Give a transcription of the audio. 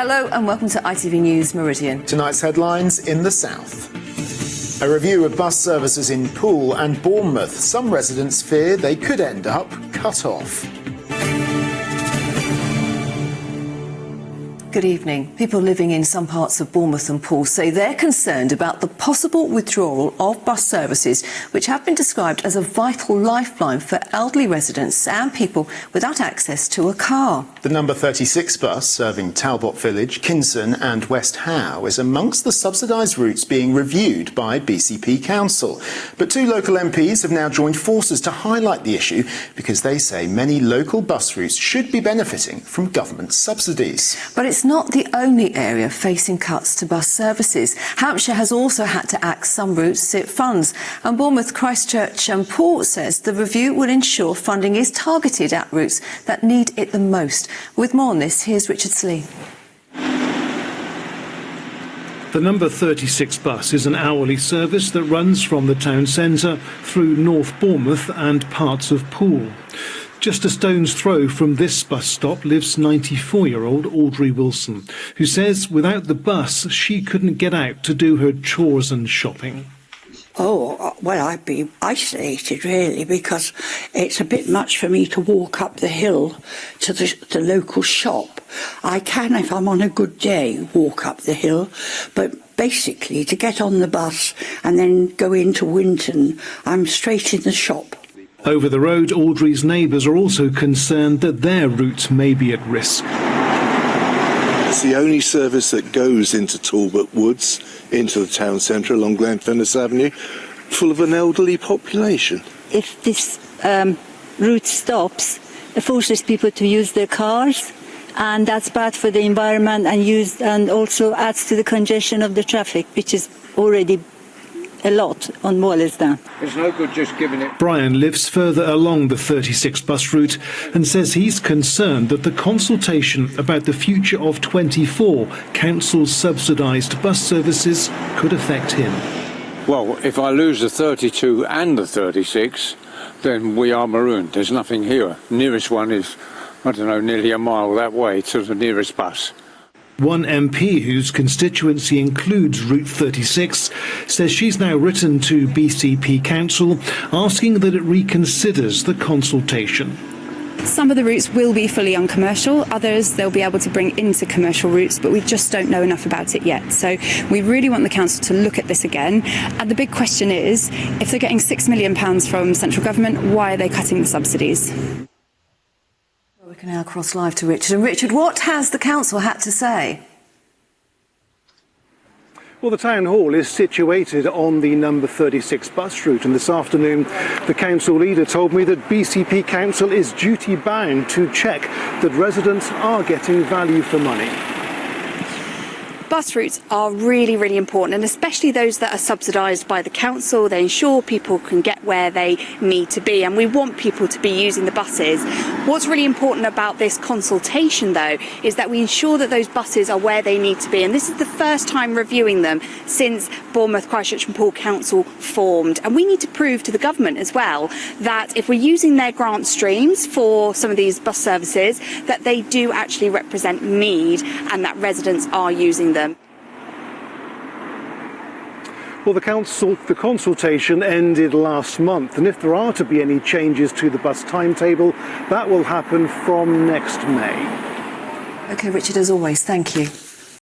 Hello and welcome to ITV News Meridian. Tonight's headlines in the south. A review of bus services in Poole and Bournemouth. Some residents fear they could end up cut off. Good evening. People living in some parts of Bournemouth and Poole say they're concerned about the possible withdrawal of bus services, which have been described as a vital lifeline for elderly residents and people without access to a car. The number 36 bus serving Talbot Village, Kinson and West Howe is amongst the subsidised routes being reviewed by BCP Council. But two local MPs have now joined forces to highlight the issue because they say many local bus routes should be benefiting from government subsidies. But it's not the only area facing cuts to bus services. Hampshire has also had to axe some routes SIP funds. And Bournemouth, Christchurch and Poole says the review will ensure funding is targeted at routes that need it the most. With more on this, here's Richard Slee. The number 36 bus is an hourly service that runs from the town centre through North Bournemouth and parts of Poole. Just a stone's throw from this bus stop lives 94-year-old Audrey Wilson, who says without the bus she couldn't get out to do her chores and shopping. Oh, well, I'd be isolated, really, because it's a bit much for me to walk up the hill to the local shop. I can, if I'm on a good day, walk up the hill, but basically to get on the bus and then go into Winton, I'm straight in the shop. Over the road, Audrey's neighbours are also concerned that their route may be at risk. It's the only service that goes into Talbot Woods, into the town centre along Glenfinnis Avenue, full of an elderly population. If this route stops, it forces people to use their cars, and that's bad for the environment and also adds to the congestion of the traffic, which is already a lot on Wallasdown. It's no good just giving it. Brian lives further along the 36 bus route and says he's concerned that the consultation about the future of 24 council subsidised bus services could affect him. Well, if I lose the 32 and the 36, then we are marooned. There's nothing here. Nearest one is, I don't know, nearly a mile that way to the nearest bus. One MP whose constituency includes Route 36 says she's now written to BCP Council asking that it reconsiders the consultation. Some of the routes will be fully uncommercial, others they'll be able to bring into commercial routes, but we just don't know enough about it yet. So we really want the council to look at this again. And the big question is, if they're getting £6 million from central government, why are they cutting the subsidies? We can now cross live to Richard. And Richard, what has the council had to say? Well, the town hall is situated on the number 36 bus route, and this afternoon the council leader told me that BCP Council is duty bound to check that residents are getting value for money. Bus routes are really, really important, and especially those that are subsidised by the council. They ensure people can get where they need to be, and we want people to be using the buses. What's really important about this consultation, though, is that we ensure that those buses are where they need to be, and this is the first time reviewing them since Bournemouth, Christchurch and Poole Council formed. And we need to prove to the government as well that if we're using their grant streams for some of these bus services, that they do actually represent need and that residents are using them. Well, the consultation ended last month, and if there are to be any changes to the bus timetable, that will happen from next May. OK, Richard, as always, thank you.